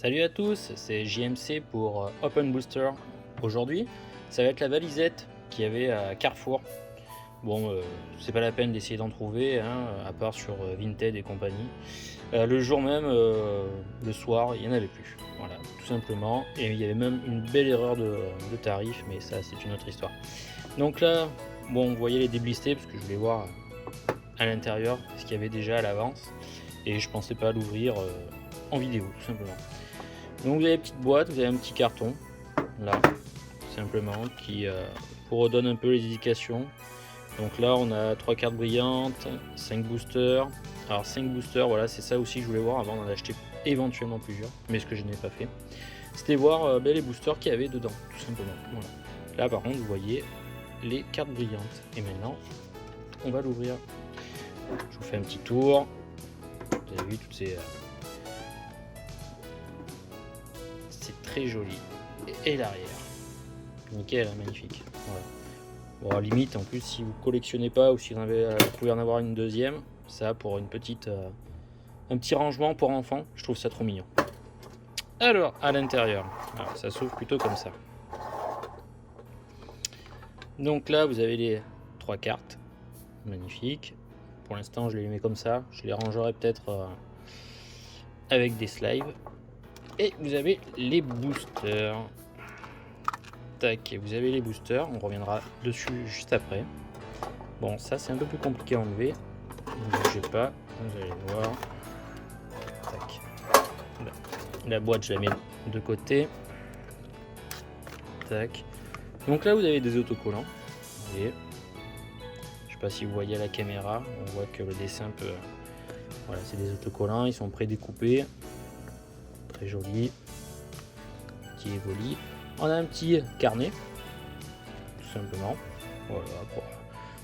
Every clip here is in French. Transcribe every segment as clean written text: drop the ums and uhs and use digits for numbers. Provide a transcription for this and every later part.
Salut à tous, c'est JMC pour Open Booster. Aujourd'hui, ça va être la valisette qu'il y avait à Carrefour. Bon, c'est pas la peine d'essayer d'en trouver, hein, à part sur Vinted et compagnie. Le jour même, le soir, il n'y en avait plus. Voilà, tout simplement. Et il y avait même une belle erreur de tarif, mais ça, c'est une autre histoire. Donc là, bon, vous voyez les déblistés, parce que je voulais voir à l'intérieur ce qu'il y avait déjà à l'avance. Et je pensais pas l'ouvrir en vidéo, tout simplement. Donc vous avez une petite boîte, vous avez un petit carton, là, simplement, qui vous redonne un peu les indications. Donc là, on a 3 cartes brillantes, 5 boosters. Alors 5 boosters, voilà, c'est ça aussi que je voulais voir avant d'en acheter éventuellement plusieurs, mais ce que je n'ai pas fait. C'était voir les boosters qu'il y avait dedans, tout simplement. Voilà. Là, par contre, vous voyez les cartes brillantes. Et maintenant, on va l'ouvrir. Je vous fais un petit tour. Vous avez vu toutes ces... c'est très joli. Et l'arrière. Nickel, magnifique. Voilà. Bon, limite, en plus, si vous collectionnez pas ou si vous pouvez en avoir une deuxième, ça pour une petite, un petit rangement pour enfants, je trouve ça trop mignon. Alors, à l'intérieur, ça s'ouvre plutôt comme ça. Donc là, vous avez les 3 cartes. Magnifique. Pour l'instant, je les mets comme ça. Je les rangerai peut-être avec des slides. Et vous avez les boosters. Tac, vous avez les boosters. On reviendra dessus juste après. Bon, ça c'est un peu plus compliqué à enlever. Ne bougez pas, vous allez voir. Tac. La boîte, je la mets de côté. Tac. Donc là, vous avez des autocollants. Vous voyez. Je sais pas si vous voyez à la caméra. On voit que le dessin peut. Voilà, c'est des autocollants. Ils sont prédécoupés. Très joli. Petit évoli. On a un petit carnet. Tout simplement. Voilà.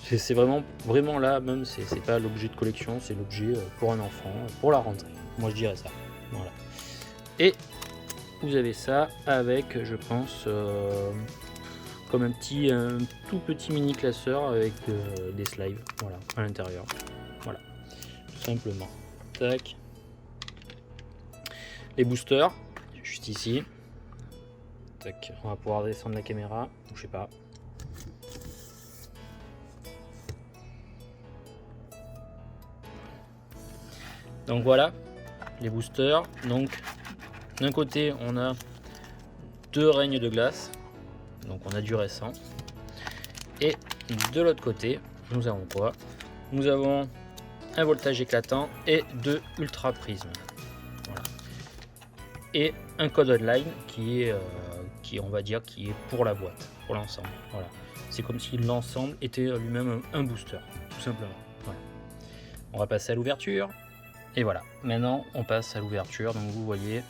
C'est vraiment là, même c'est pas l'objet de collection, c'est l'objet pour un enfant, pour la rentrée. Moi je dirais ça. Voilà. Et vous avez ça avec, je pense, comme un tout petit mini classeur avec des slides, voilà, à l'intérieur. Voilà, tout simplement. Tac. Les boosters, juste ici. Tac. On va pouvoir descendre la caméra, ou je sais pas. Donc voilà, les boosters. Donc d'un côté, on a 2 règnes de glace. Donc on a du récent. Et de l'autre côté, nous avons quoi? Nous avons un voltage éclatant et 2 ultra prismes. Voilà. Et un code online qui est, on va dire, qui est pour la boîte, pour l'ensemble. Voilà. C'est comme si l'ensemble était lui-même un booster, tout simplement. Voilà. On va passer à l'ouverture. Et voilà, maintenant on passe à l'ouverture. Donc vous voyez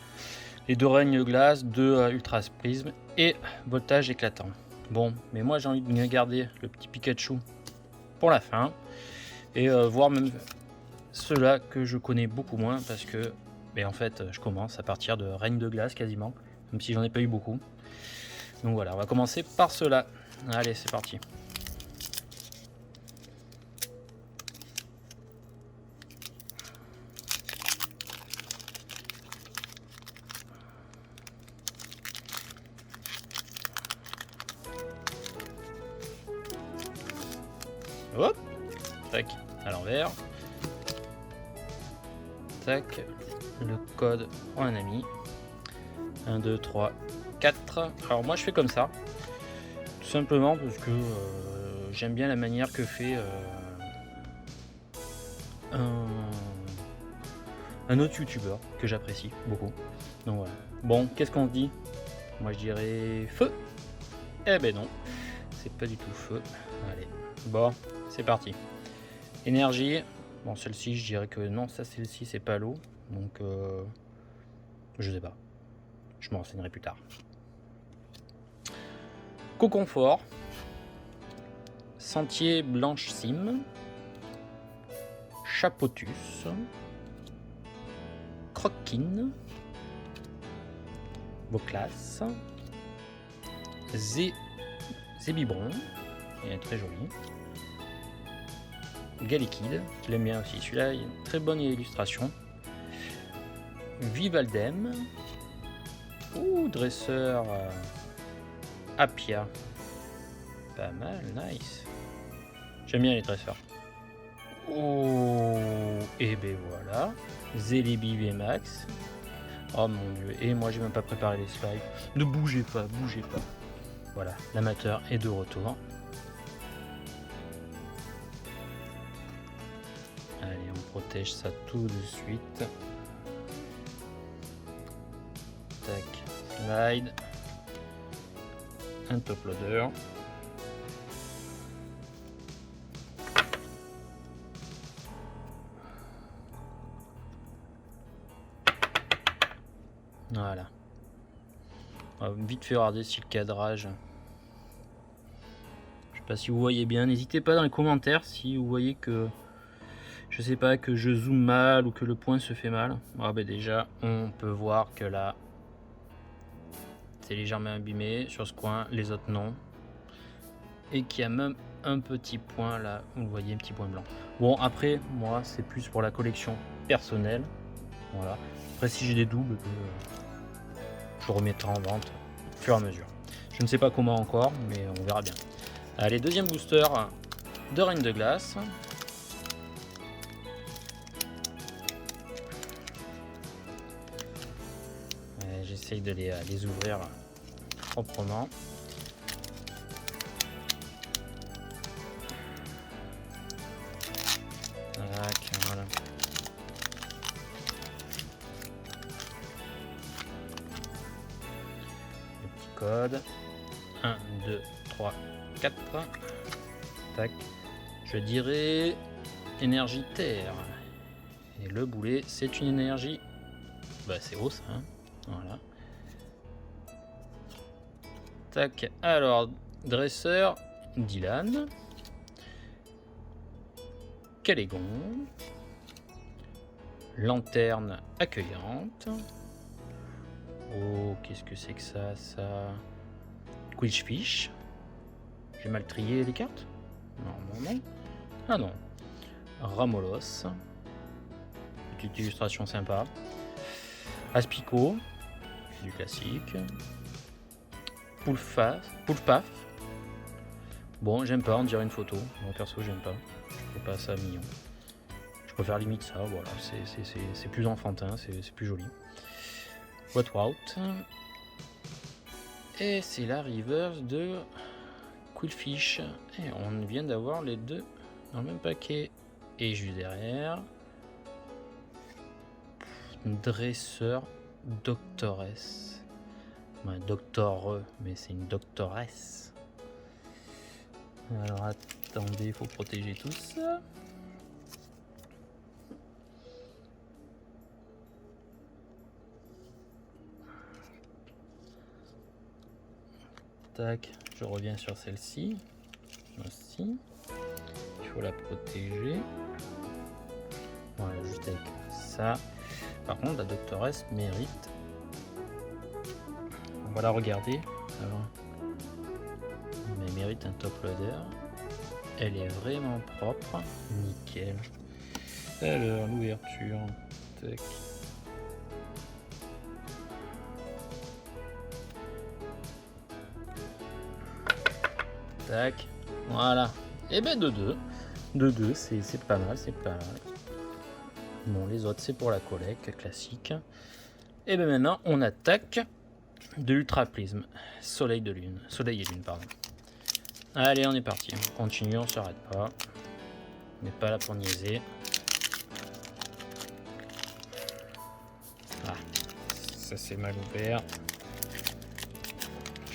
les 2 règnes glace, 2 ultra prisme et voltage éclatant. Bon, mais moi j'ai envie de garder le petit Pikachu pour la fin et voir même ceux-là que je connais beaucoup moins parce que en fait je commence à partir de règne de glace quasiment, même si j'en ai pas eu beaucoup. Donc voilà, on va commencer par ceux-là. Allez, c'est parti. Hop, tac, à l'envers. Tac, le code, on en a mis. 1, 2, 3, 4. Alors moi je fais comme ça, tout simplement parce que j'aime bien la manière que fait un autre youtubeur que j'apprécie beaucoup. Donc voilà. Bon, qu'est-ce qu'on se dit? Moi je dirais feu. Eh ben non, c'est pas du tout feu. Allez, bon, c'est parti. Énergie. Bon, celle-ci, je dirais que non, ça, celle-ci, c'est pas l'eau. Donc, je sais pas. Je me renseignerai plus tard. Coconfort. Sentier Blanche Cime. Chapotus. Croquine. Boclas. Zébibron. Il est très joli. Galikid, qui l'aime bien aussi. Celui-là, il y a une très bonne illustration. Vivaldem, Ouh, dresseur Apia. Pas mal, nice. J'aime bien les dresseurs. Oh, et ben voilà. Zélébi VMAX. Oh mon dieu, et moi j'ai même pas préparé les slides. Ne bougez pas, bougez pas. Voilà, l'amateur est de retour. Allez, on protège ça tout de suite. Tac, slide. Un top loader. Voilà. On va vite fait regarder si le cadrage. Je sais pas si vous voyez bien. N'hésitez pas dans les commentaires si vous voyez que je sais pas, que je zoome mal ou que le point se fait mal. Ah ben déjà, on peut voir que là, c'est légèrement abîmé sur ce coin, les autres non. Et qu'il y a même un petit point là, vous le voyez, un petit point blanc. Bon, après, moi, c'est plus pour la collection personnelle. Voilà. Après, si j'ai des doubles, je remettrai en vente au fur et à mesure. Je ne sais pas comment encore, mais on verra bien. Allez, deuxième booster de Reine de Glace. J'essaye de les ouvrir proprement. Tac, voilà. Le petit code. 1, 2, 3, 4. Tac. Je dirais énergie terre. Et le boulet, c'est une énergie. Bah, c'est haut ça. Hein. Voilà. Tac. Alors, dresseur, Dylan. Calégon. Lanterne accueillante. Oh, qu'est-ce que c'est que ça, Quillfish. J'ai mal trié les cartes? Non. Ah non. Ramolos. Petite illustration sympa. Aspico. Du classique. Poulpaf. Bon, j'aime pas, on dirait une photo. Moi perso, j'aime pas. Je trouve pas ça mignon. Je préfère limite ça, voilà. C'est plus enfantin, c'est plus joli. What. Et c'est la reverse de Quillfish. Et on vient d'avoir les deux dans le même paquet. Et juste derrière, dresseur doctoresse. Un docteur, mais c'est une doctoresse. Alors attendez, il faut protéger tout ça. Tac, je reviens sur celle-ci aussi. Il faut la protéger. Voilà, juste avec ça. Par contre, la doctoresse mérite. On va la regarder. Alors, elle mérite un top loader. Elle est vraiment propre. Nickel. Alors, l'ouverture. Tac. Tac. Voilà. Et ben de 2, c'est pas mal, Bon, les autres, c'est pour la collecte classique. Et ben maintenant, on attaque de l'ultra prisme. Soleil et lune, pardon. Allez, on est parti. On continue, on s'arrête pas. On n'est pas là pour niaiser. Ah, ça c'est mal ouvert.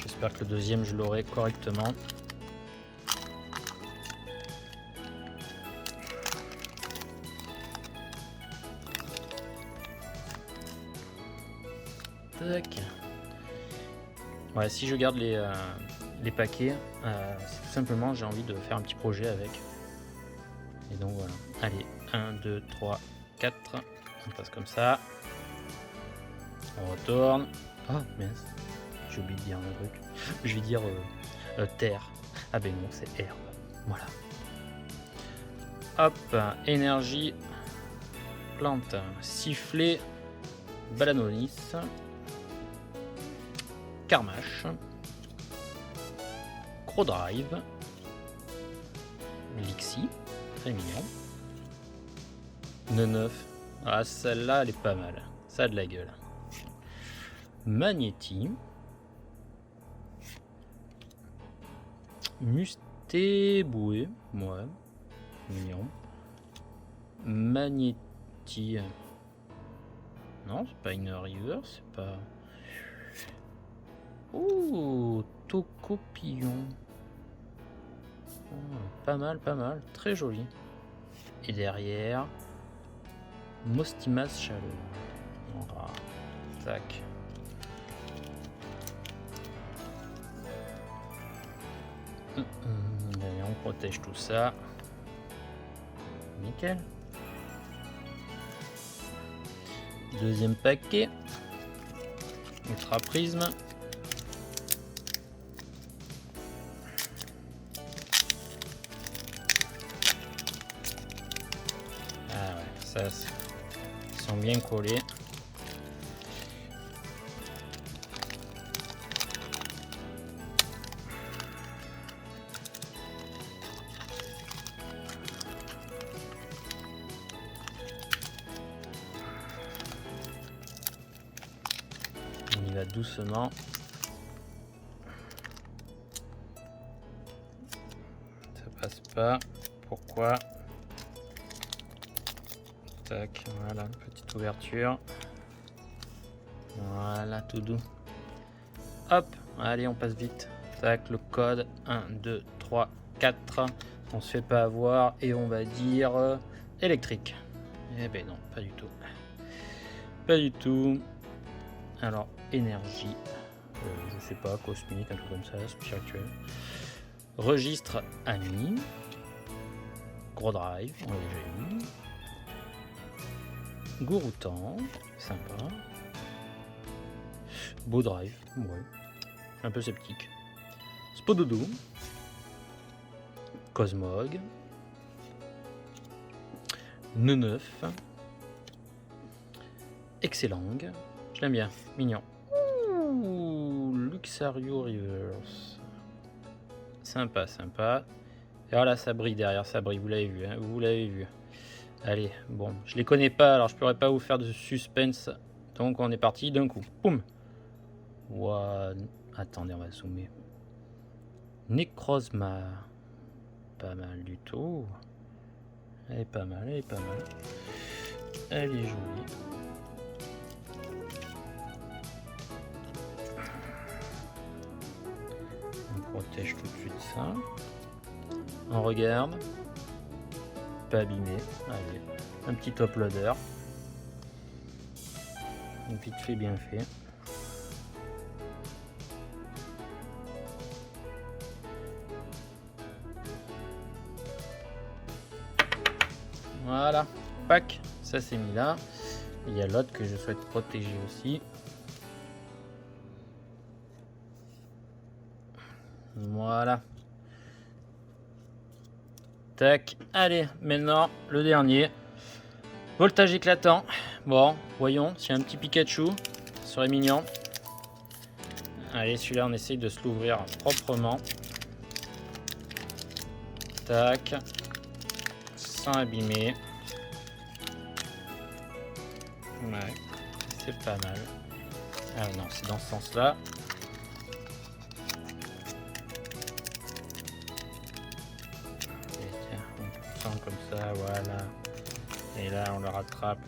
J'espère que le deuxième, je l'aurai correctement. Tac. Ouais, si je garde les paquets, c'est tout simplement j'ai envie de faire un petit projet avec. Et donc voilà. Allez, 1, 2, 3, 4. On passe comme ça. On retourne. Ah mince, j'ai oublié de dire un truc. Je vais dire terre. Ah ben non, c'est herbe. Voilà. Hop, énergie, plante, sifflet, balanonis. Carmache, Gros Drive, Lixie, très mignon. Neuf. Ah, celle-là, elle est pas mal. Ça a de la gueule. Magnéti. Mustéboué. Ouais. Mignon. Magnéti. Non, c'est pas une river, c'est pas... Oh, Tocopillon. Oh, pas mal, pas mal. Très joli. Et derrière... Mostimas Chaleur. Voilà. Tac. Allez, on protège tout ça. Nickel. Deuxième paquet. Ultra prisme. Ah ouais, ça ils sont bien collés. On y va doucement. Ça passe pas. Pourquoi? Tac, voilà, petite ouverture. Voilà, tout doux. Hop, allez, on passe vite. Tac, le code 1, 2, 3, 4. On se fait pas avoir et on va dire électrique. Eh ben non, pas du tout. Pas du tout. Alors, énergie. Je sais pas, cosmique, un truc comme ça, spirituel. Registre ami. Gros drive, on l'a déjà eu. Gouroutan, sympa. Beau drive, ouais. Un peu sceptique. Spododo. Cosmog. Neuf. Excellent. Je l'aime bien, mignon. Ouh, Luxario Reverse. Sympa, sympa. Et voilà, ça brille derrière, ça brille, vous l'avez vu, hein, vous l'avez vu. Allez, bon, je les connais pas, alors je pourrais pas vous faire de suspense. Donc on est parti d'un coup. Boum. Ouah. Attendez, on va zoomer. Necrozma. Pas mal du tout. Elle est pas mal, elle est pas mal. Elle est jolie. On protège tout de suite ça. On regarde. Pas abîmé. Allez, un petit top loader. Vite fait, bien fait. Voilà, pack, ça c'est mis là. Il y a l'autre que je souhaite protéger aussi. Voilà. Tac, allez, maintenant le dernier. Voltage éclatant. Bon, voyons, s'il y a un petit Pikachu, ça serait mignon. Allez, celui-là, on essaye de se l'ouvrir proprement. Tac. Sans abîmer. Ouais, c'est pas mal. Ah non, c'est dans ce sens-là. Comme ça, voilà. Et là, on le rattrape.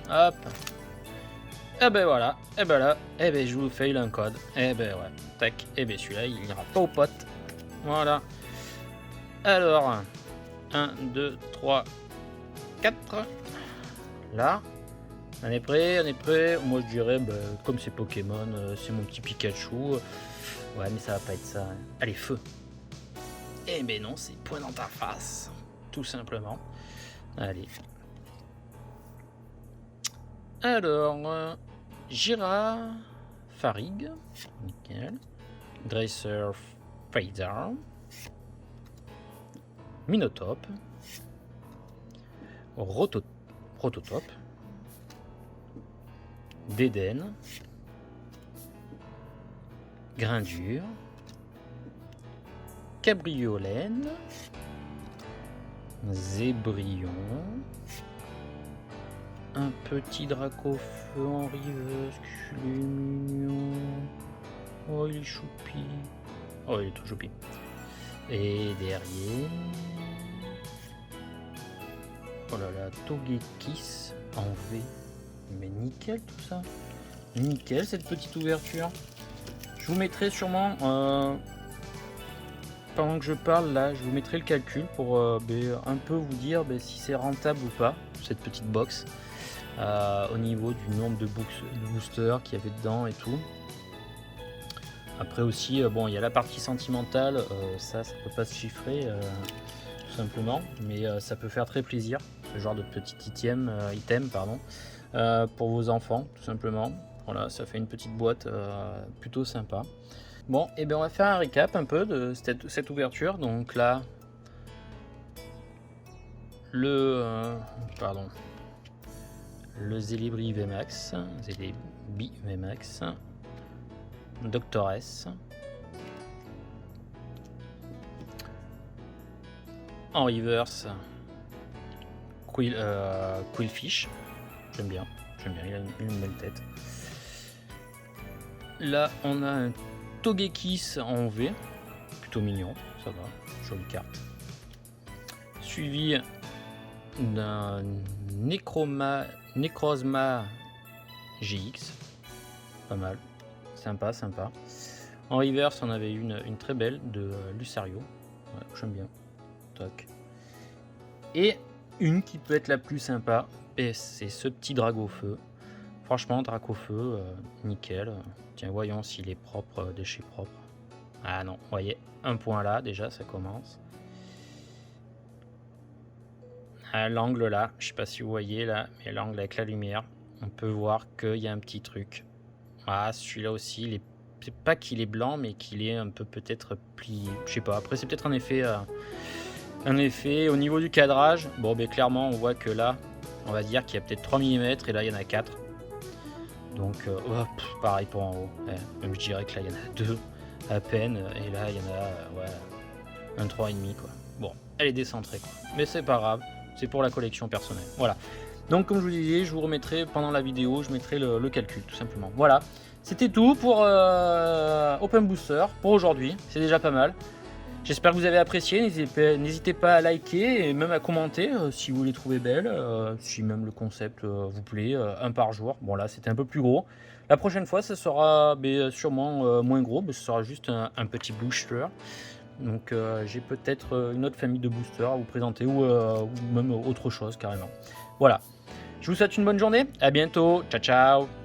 Hop. Et ben voilà. Et ben là, et ben je vous fais un code. Et ben ouais. Tac. Et ben celui-là, il n'ira pas au pote. Voilà. Alors, 1, 2, 3, 4. Là. On est prêt, on est prêt. Moi je dirais, bah, comme c'est Pokémon, c'est mon petit Pikachu. Ouais, mais ça va pas être ça. Hein. Allez, feu. Eh ben non, c'est point dans ta face. Tout simplement. Allez. Alors, Girafarig. Nickel. Dresser Phaser. Minotape. Prototope, Dédène, Grindure, Cabriolène, Zébrion, un petit Dracofeu en riveuse, qu'il est mignon. Oh, il est choupi. Oh, il est tout choupi. Et derrière... Oh là là, Togekiss en V. Mais nickel tout ça. Nickel cette petite ouverture. Je vous mettrai sûrement... pendant que je parle là, je vous mettrai le calcul pour un peu vous dire si c'est rentable ou pas, cette petite box. Au niveau du nombre de boosters qu'il y avait dedans et tout. Après aussi, bon, il y a la partie sentimentale, ça peut pas se chiffrer tout simplement, mais ça peut faire très plaisir, ce genre de petit item pour vos enfants tout simplement. Voilà, ça fait une petite boîte plutôt sympa. Bon, et bien on va faire un récap un peu de cette ouverture. Donc là, le Zélébri VMAX, Zélébi VMAX, Doctor S, en reverse, Quillfish, j'aime bien, il a une belle tête. Là, on a un Togekiss en V, plutôt mignon, ça va, jolie carte. Suivi d'un Necrozma GX, pas mal, sympa. En reverse, on avait une très belle de Lucario, ouais, j'aime bien. Toc. Et une qui peut être la plus sympa, et c'est ce petit Dracofeu. Franchement, Dracofeu, nickel. Tiens, voyons s'il est propre, déchet propre. Ah non, vous voyez, un point là, déjà, ça commence. À l'angle là, je sais pas si vous voyez là, mais l'angle avec la lumière, on peut voir qu'il y a un petit truc. Ah, celui-là aussi, c'est pas qu'il est blanc, mais qu'il est un peu peut-être plié. Je sais pas, après c'est peut-être un effet au niveau du cadrage. Bon, ben clairement, on voit que là, on va dire qu'il y a peut-être 3 mm, et là, il y en a 4. Donc, pareil pour en haut. Ouais, même je dirais que là, il y en a 2 à peine, et là, il y en a un 3,5 quoi. Bon, elle est décentrée quoi. Mais c'est pas grave, c'est pour la collection personnelle. Voilà. Donc, comme je vous disais, je vous remettrai pendant la vidéo, je mettrai le calcul tout simplement. Voilà, c'était tout pour Open Booster pour aujourd'hui. C'est déjà pas mal. J'espère que vous avez apprécié. N'hésitez pas à liker et même à commenter si vous les trouvez belles, si même le concept vous plaît. Un par jour. Bon, là, c'était un peu plus gros. La prochaine fois, ça sera sûrement moins gros, mais ce sera juste un petit booster. Donc, j'ai peut-être une autre famille de boosters à vous présenter ou même autre chose carrément. Voilà. Je vous souhaite une bonne journée. À bientôt. Ciao, ciao.